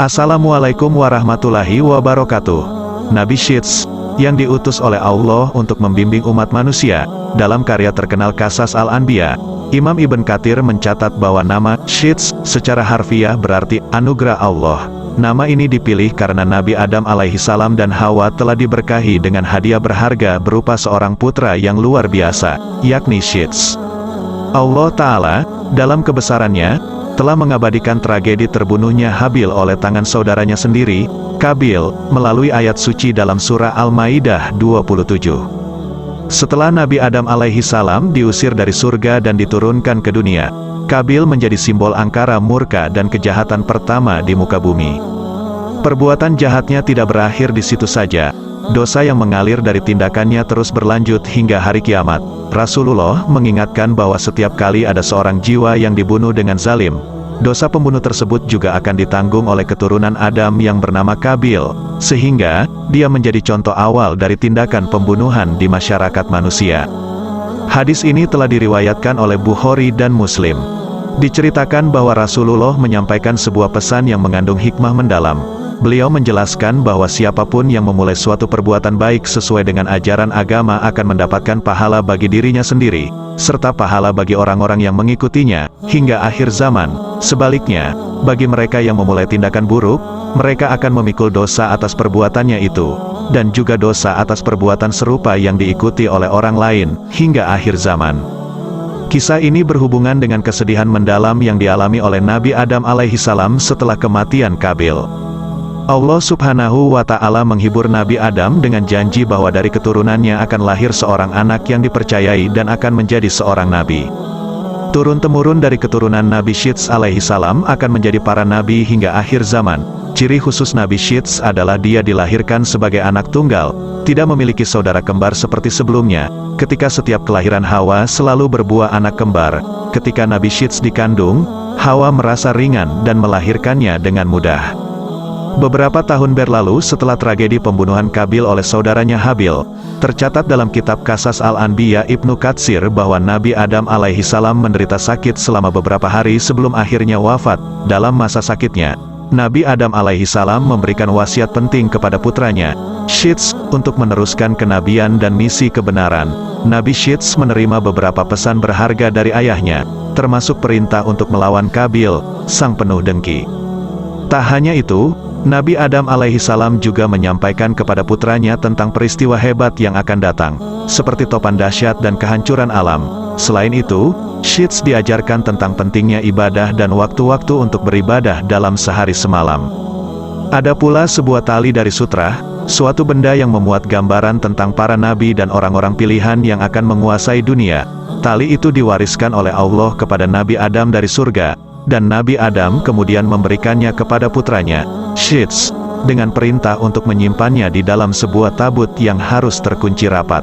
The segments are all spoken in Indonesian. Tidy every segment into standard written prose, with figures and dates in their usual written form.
Assalamualaikum warahmatullahi wabarakatuh. Nabi Syits, yang diutus oleh Allah untuk membimbing umat manusia, dalam karya terkenal Qasas Al-Anbiya, Imam Ibn Katsir mencatat bahwa nama Syits secara harfiah berarti anugerah Allah. Nama ini dipilih karena Nabi Adam alaihissalam dan Hawa telah diberkahi dengan hadiah berharga berupa seorang putra yang luar biasa, yakni Syits. Allah Ta'ala, dalam kebesarannya, telah mengabadikan tragedi terbunuhnya Habil oleh tangan saudaranya sendiri, Qabil, melalui ayat suci dalam surah Al-Maidah 27. Setelah Nabi Adam alaihissalam diusir dari surga dan diturunkan ke dunia, Qabil menjadi simbol angkara murka dan kejahatan pertama di muka bumi. Perbuatan jahatnya tidak berakhir di situ saja. Dosa yang mengalir dari tindakannya terus berlanjut hingga hari kiamat. Rasulullah mengingatkan bahwa setiap kali ada seorang jiwa yang dibunuh dengan zalim, dosa pembunuh tersebut juga akan ditanggung oleh keturunan Adam yang bernama Qabil, sehingga dia menjadi contoh awal dari tindakan pembunuhan di masyarakat manusia. Hadis ini telah diriwayatkan oleh Bukhari dan Muslim. Diceritakan bahwa Rasulullah menyampaikan sebuah pesan yang mengandung hikmah mendalam. Beliau menjelaskan bahwa siapapun yang memulai suatu perbuatan baik sesuai dengan ajaran agama akan mendapatkan pahala bagi dirinya sendiri, serta pahala bagi orang-orang yang mengikutinya, hingga akhir zaman. Sebaliknya, bagi mereka yang memulai tindakan buruk, mereka akan memikul dosa atas perbuatannya itu, dan juga dosa atas perbuatan serupa yang diikuti oleh orang lain, hingga akhir zaman. Kisah ini berhubungan dengan kesedihan mendalam yang dialami oleh Nabi Adam alaihissalam setelah kematian Qabil. Allah Subhanahu wa Ta'ala menghibur Nabi Adam dengan janji bahwa dari keturunannya akan lahir seorang anak yang dipercayai dan akan menjadi seorang nabi. Turun-temurun dari keturunan Nabi Syits alaihissalam akan menjadi para nabi hingga akhir zaman. Ciri khusus Nabi Syits adalah dia dilahirkan sebagai anak tunggal, tidak memiliki saudara kembar seperti sebelumnya. Ketika setiap kelahiran Hawa selalu berbuah anak kembar, ketika Nabi Syits dikandung, Hawa merasa ringan dan melahirkannya dengan mudah. Beberapa tahun berlalu setelah tragedi pembunuhan Qabil oleh saudaranya Habil, tercatat dalam kitab Qasas Al-Anbiya Ibnu Katsir bahwa Nabi Adam alaihissalam menderita sakit selama beberapa hari sebelum akhirnya wafat. Dalam masa sakitnya, Nabi Adam alaihissalam memberikan wasiat penting kepada putranya, Syits, untuk meneruskan kenabian dan misi kebenaran. Nabi Syits menerima beberapa pesan berharga dari ayahnya, termasuk perintah untuk melawan Qabil, sang penuh dengki. Tak hanya itu, Nabi Adam alaihissalam juga menyampaikan kepada putranya tentang peristiwa hebat yang akan datang, seperti topan dahsyat dan kehancuran alam. Selain itu, Syits diajarkan tentang pentingnya ibadah dan waktu-waktu untuk beribadah dalam sehari semalam. Ada pula sebuah tali dari sutra, suatu benda yang memuat gambaran tentang para nabi dan orang-orang pilihan yang akan menguasai dunia. Tali itu diwariskan oleh Allah kepada Nabi Adam dari surga, dan Nabi Adam kemudian memberikannya kepada putranya, Syits, dengan perintah untuk menyimpannya di dalam sebuah tabut yang harus terkunci rapat.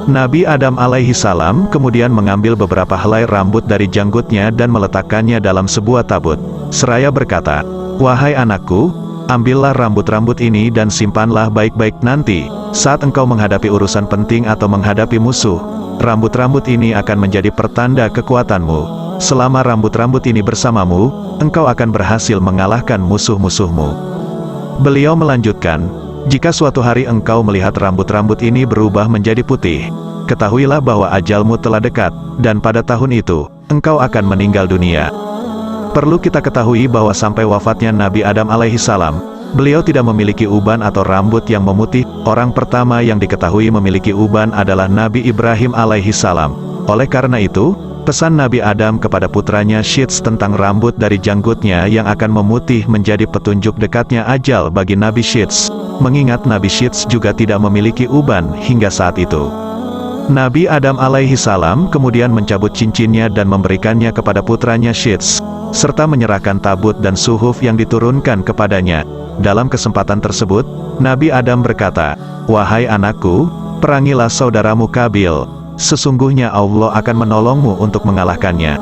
Nabi Adam alaihissalam kemudian mengambil beberapa helai rambut dari janggutnya dan meletakkannya dalam sebuah tabut, seraya berkata, "Wahai anakku, ambillah rambut-rambut ini dan simpanlah baik-baik nanti, saat engkau menghadapi urusan penting atau menghadapi musuh, rambut-rambut ini akan menjadi pertanda kekuatanmu. Selama rambut-rambut ini bersamamu, engkau akan berhasil mengalahkan musuh-musuhmu." Beliau melanjutkan, "Jika suatu hari engkau melihat rambut-rambut ini berubah menjadi putih, ketahuilah bahwa ajalmu telah dekat, dan pada tahun itu, engkau akan meninggal dunia." Perlu kita ketahui bahwa sampai wafatnya Nabi Adam alaihissalam, beliau tidak memiliki uban atau rambut yang memutih. Orang pertama yang diketahui memiliki uban adalah Nabi Ibrahim alaihissalam. Oleh karena itu, pesan Nabi Adam kepada putranya Syits tentang rambut dari janggutnya yang akan memutih menjadi petunjuk dekatnya ajal bagi Nabi Syits, mengingat Nabi Syits juga tidak memiliki uban hingga saat itu. Nabi Adam alaihissalam kemudian mencabut cincinnya dan memberikannya kepada putranya Syits, serta menyerahkan tabut dan suhuf yang diturunkan kepadanya. Dalam kesempatan tersebut, Nabi Adam berkata, "Wahai anakku, perangilah saudaramu Qabil. Sesungguhnya Allah akan menolongmu untuk mengalahkannya."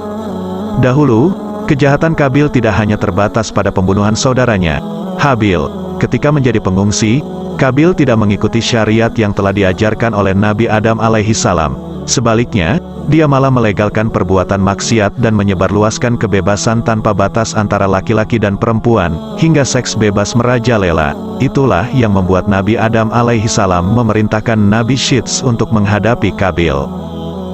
Dahulu, kejahatan Qabil tidak hanya terbatas pada pembunuhan saudaranya, Habil. Ketika menjadi pengungsi, Qabil tidak mengikuti syariat yang telah diajarkan oleh Nabi Adam alaihissalam. Sebaliknya, dia malah melegalkan perbuatan maksiat dan menyebarluaskan kebebasan tanpa batas antara laki-laki dan perempuan, hingga seks bebas merajalela. Itulah yang membuat Nabi Adam alaihissalam memerintahkan Nabi Syits untuk menghadapi Qabil.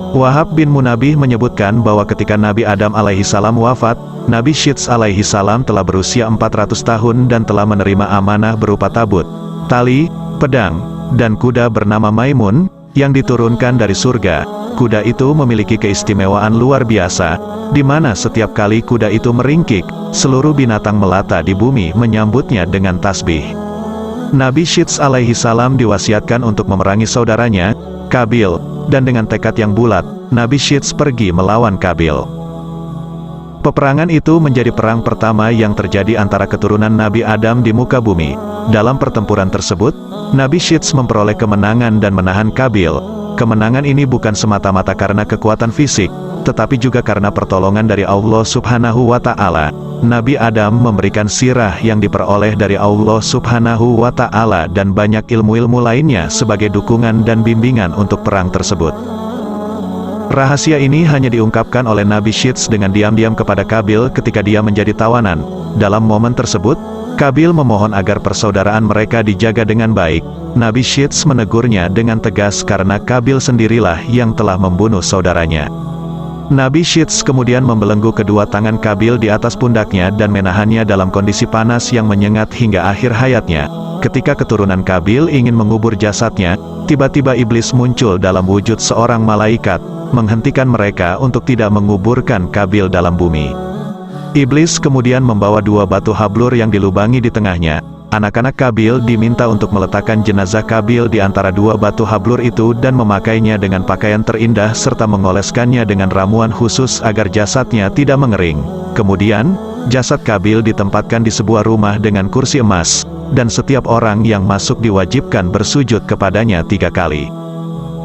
Wahab bin Munabih menyebutkan bahwa ketika Nabi Adam alaihissalam wafat, Nabi Syits alaihissalam telah berusia 400 tahun dan telah menerima amanah berupa tabut, tali, pedang, dan kuda bernama Maimun, yang diturunkan dari surga. Kuda itu memiliki keistimewaan luar biasa, di mana setiap kali kuda itu meringkik, seluruh binatang melata di bumi menyambutnya dengan tasbih. Nabi Syits alaihissalam diwasiatkan untuk memerangi saudaranya, Qabil, dan dengan tekad yang bulat, Nabi Syits pergi melawan Qabil. Peperangan itu menjadi perang pertama yang terjadi antara keturunan Nabi Adam di muka bumi. Dalam pertempuran tersebut, Nabi Syits memperoleh kemenangan dan menahan Qabil. Kemenangan ini bukan semata-mata karena kekuatan fisik, tetapi juga karena pertolongan dari Allah Subhanahu wa Ta'ala. Nabi Adam memberikan sirah yang diperoleh dari Allah Subhanahu wa Ta'ala dan banyak ilmu-ilmu lainnya sebagai dukungan dan bimbingan untuk perang tersebut. Rahasia ini hanya diungkapkan oleh Nabi Syits dengan diam-diam kepada Qabil ketika dia menjadi tawanan. Dalam momen tersebut, Qabil memohon agar persaudaraan mereka dijaga dengan baik. Nabi Syits menegurnya dengan tegas karena Qabil sendirilah yang telah membunuh saudaranya. Nabi Syits kemudian membelenggu kedua tangan Qabil di atas pundaknya dan menahannya dalam kondisi panas yang menyengat hingga akhir hayatnya. Ketika keturunan Qabil ingin mengubur jasadnya, tiba-tiba iblis muncul dalam wujud seorang malaikat, menghentikan mereka untuk tidak menguburkan Qabil dalam bumi. Iblis kemudian membawa dua batu hablur yang dilubangi di tengahnya. Anak-anak Qabil diminta untuk meletakkan jenazah Qabil di antara dua batu hablur itu dan memakainya dengan pakaian terindah serta mengoleskannya dengan ramuan khusus agar jasadnya tidak mengering. Kemudian, jasad Qabil ditempatkan di sebuah rumah dengan kursi emas, dan setiap orang yang masuk diwajibkan bersujud kepadanya 3 kali.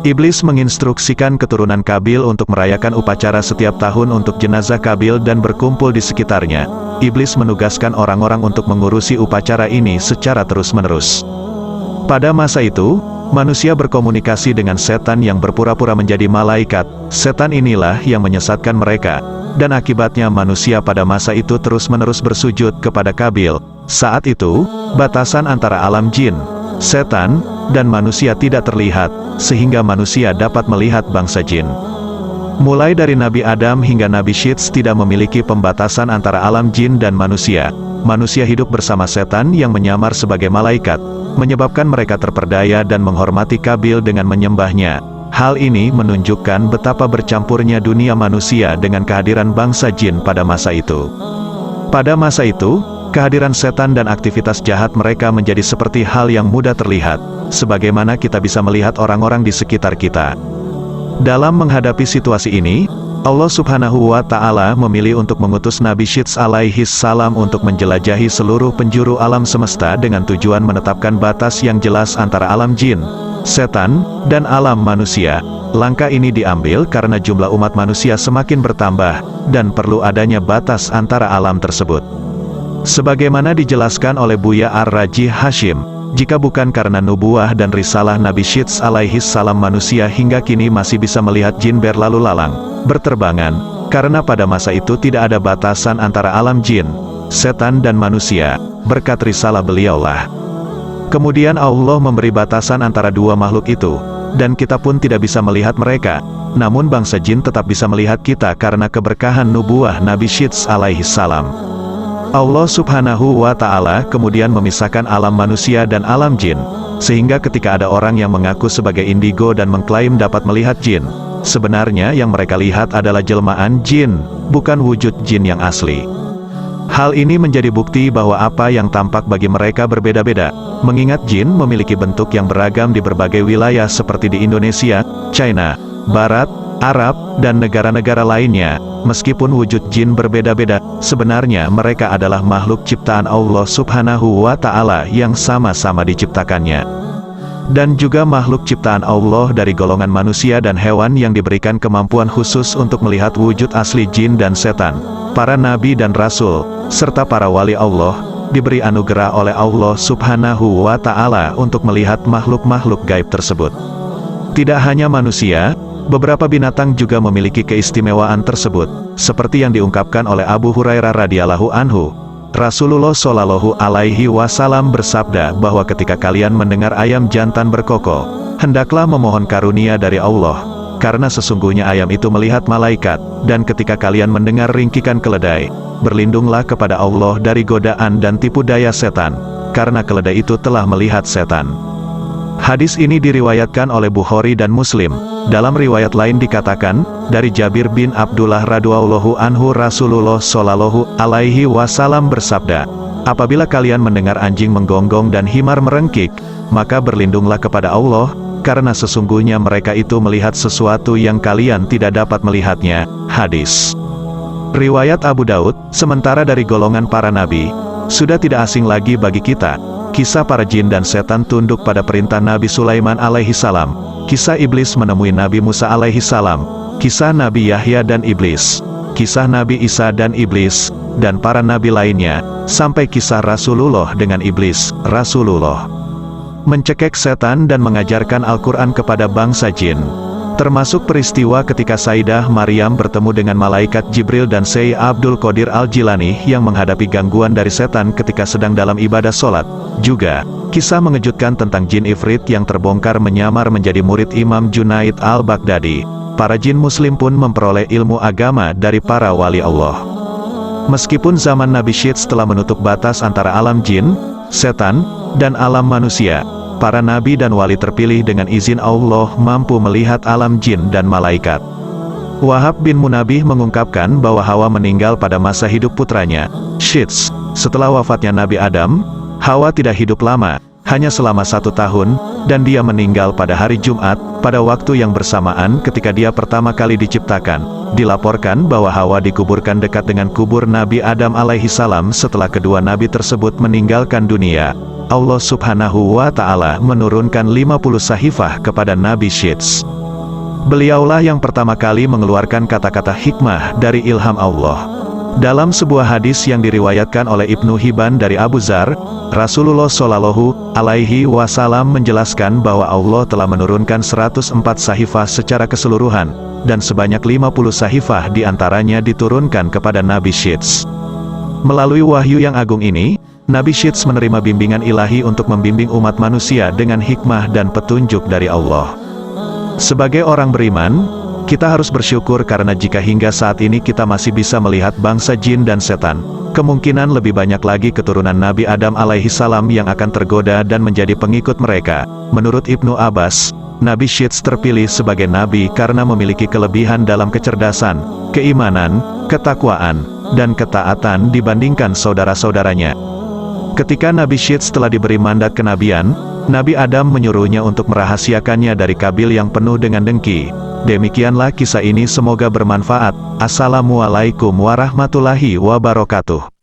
Iblis menginstruksikan keturunan Qabil untuk merayakan upacara setiap tahun untuk jenazah Qabil dan berkumpul di sekitarnya. Iblis menugaskan orang-orang untuk mengurusi upacara ini secara terus-menerus. Pada masa itu, manusia berkomunikasi dengan setan yang berpura-pura menjadi malaikat. Setan inilah yang menyesatkan mereka, dan akibatnya manusia pada masa itu terus-menerus bersujud kepada Qabil. Saat itu, batasan antara alam jin, setan, dan manusia tidak terlihat, sehingga manusia dapat melihat bangsa jin. Mulai dari Nabi Adam hingga Nabi Syits tidak memiliki pembatasan antara alam jin dan manusia. Manusia hidup bersama setan yang menyamar sebagai malaikat, menyebabkan mereka terperdaya dan menghormati Qabil dengan menyembahnya. Hal ini menunjukkan betapa bercampurnya dunia manusia dengan kehadiran bangsa jin pada masa itu. Pada masa itu, kehadiran setan dan aktivitas jahat mereka menjadi seperti hal yang mudah terlihat, sebagaimana kita bisa melihat orang-orang di sekitar kita. Dalam menghadapi situasi ini, Allah Subhanahu wa Ta'ala memilih untuk mengutus Nabi Syits alaihissalam untuk menjelajahi seluruh penjuru alam semesta dengan tujuan menetapkan batas yang jelas antara alam jin, setan, dan alam manusia. Langkah ini diambil karena jumlah umat manusia semakin bertambah, dan perlu adanya batas antara alam tersebut. Sebagaimana dijelaskan oleh Buya Ar-Raji Hashim, jika bukan karena nubuah dan risalah Nabi Syits alaihissalam, manusia hingga kini masih bisa melihat jin berlalu lalang, berterbangan, karena pada masa itu tidak ada batasan antara alam jin, setan dan manusia, berkat risalah beliaulah. Kemudian Allah memberi batasan antara dua makhluk itu, dan kita pun tidak bisa melihat mereka, namun bangsa jin tetap bisa melihat kita karena keberkahan nubuah Nabi Syits alaihissalam. Allah Subhanahu wa Ta'ala kemudian memisahkan alam manusia dan alam jin, sehingga ketika ada orang yang mengaku sebagai indigo dan mengklaim dapat melihat jin, sebenarnya yang mereka lihat adalah jelmaan jin, bukan wujud jin yang asli. Hal ini menjadi bukti bahwa apa yang tampak bagi mereka berbeda-beda, mengingat jin memiliki bentuk yang beragam di berbagai wilayah seperti di Indonesia, China, Barat, Arab, dan negara-negara lainnya. Meskipun wujud jin berbeda-beda, sebenarnya mereka adalah makhluk ciptaan Allah Subhanahu wa Ta'ala yang sama-sama diciptakannya. Dan juga makhluk ciptaan Allah dari golongan manusia dan hewan yang diberikan kemampuan khusus untuk melihat wujud asli jin dan setan. Para nabi dan rasul, serta para wali Allah, diberi anugerah oleh Allah Subhanahu wa Ta'ala untuk melihat makhluk-makhluk gaib tersebut. Tidak hanya manusia, Beberapa binatang juga memiliki keistimewaan tersebut, seperti yang diungkapkan oleh Abu Hurairah radhiyallahu anhu. Rasulullah shallallahu alaihi wasallam bersabda bahwa ketika kalian mendengar ayam jantan berkokok, hendaklah memohon karunia dari Allah, karena sesungguhnya ayam itu melihat malaikat, dan ketika kalian mendengar ringkikan keledai, berlindunglah kepada Allah dari godaan dan tipu daya setan, karena keledai itu telah melihat setan. Hadis ini diriwayatkan oleh Bukhari dan Muslim. Dalam riwayat lain dikatakan, dari Jabir bin Abdullah radhiyallahu anhu Rasulullah shallallahu alaihi wasallam bersabda, apabila kalian mendengar anjing menggonggong dan himar merengkik, maka berlindunglah kepada Allah, karena sesungguhnya mereka itu melihat sesuatu yang kalian tidak dapat melihatnya. Hadis riwayat Abu Daud. Sementara dari golongan para nabi, sudah tidak asing lagi bagi kita kisah para jin dan setan tunduk pada perintah Nabi Sulaiman alaihi salam, kisah iblis menemui Nabi Musa alaihi salam, kisah Nabi Yahya dan iblis, kisah Nabi Isa dan iblis, dan para nabi lainnya, sampai kisah Rasulullah dengan iblis. Rasulullah mencekik setan dan mengajarkan Al-Quran kepada bangsa jin. Termasuk peristiwa ketika Sayyidah Maryam bertemu dengan malaikat Jibril dan Syekh Abdul Qadir Al-Jilani yang menghadapi gangguan dari setan ketika sedang dalam ibadah sholat. Juga, kisah mengejutkan tentang jin Ifrit yang terbongkar menyamar menjadi murid Imam Junaid Al-Baghdadi. Para jin muslim pun memperoleh ilmu agama dari para wali Allah. Meskipun zaman Nabi Syeds telah menutup batas antara alam jin, setan, dan alam manusia, para nabi dan wali terpilih dengan izin Allah mampu melihat alam jin dan malaikat. Wahab bin Munabih mengungkapkan bahwa Hawa meninggal pada masa hidup putranya, Syeds. Setelah wafatnya Nabi Adam, Hawa tidak hidup lama, hanya selama 1 tahun, dan dia meninggal pada hari Jumat, pada waktu yang bersamaan ketika dia pertama kali diciptakan. Dilaporkan bahwa Hawa dikuburkan dekat dengan kubur Nabi Adam alaihi salam setelah kedua nabi tersebut meninggalkan dunia. Allah subhanahu wa ta'ala menurunkan 50 sahifah kepada Nabi Syeds. Beliaulah yang pertama kali mengeluarkan kata-kata hikmah dari ilham Allah. Dalam sebuah hadis yang diriwayatkan oleh Ibnu Hibban dari Abu Dzar, Rasulullah shallallahu alaihi wasallam menjelaskan bahwa Allah telah menurunkan 104 sahifah secara keseluruhan, dan sebanyak 50 sahifah diantaranya diturunkan kepada Nabi Syeds. Melalui wahyu yang agung ini, Nabi Syeds menerima bimbingan ilahi untuk membimbing umat manusia dengan hikmah dan petunjuk dari Allah. Sebagai orang beriman, kita harus bersyukur karena jika hingga saat ini kita masih bisa melihat bangsa jin dan setan, kemungkinan lebih banyak lagi keturunan Nabi Adam alaihi salam yang akan tergoda dan menjadi pengikut mereka. Menurut Ibnu Abbas, Nabi Syeds terpilih sebagai nabi karena memiliki kelebihan dalam kecerdasan, keimanan, ketakwaan, dan ketaatan dibandingkan saudara-saudaranya. Ketika Nabi Syeds telah diberi mandat kenabian, Nabi Adam menyuruhnya untuk merahasiakannya dari Kabil yang penuh dengan dengki. Demikianlah kisah ini, semoga bermanfaat. Assalamualaikum warahmatullahi wabarakatuh.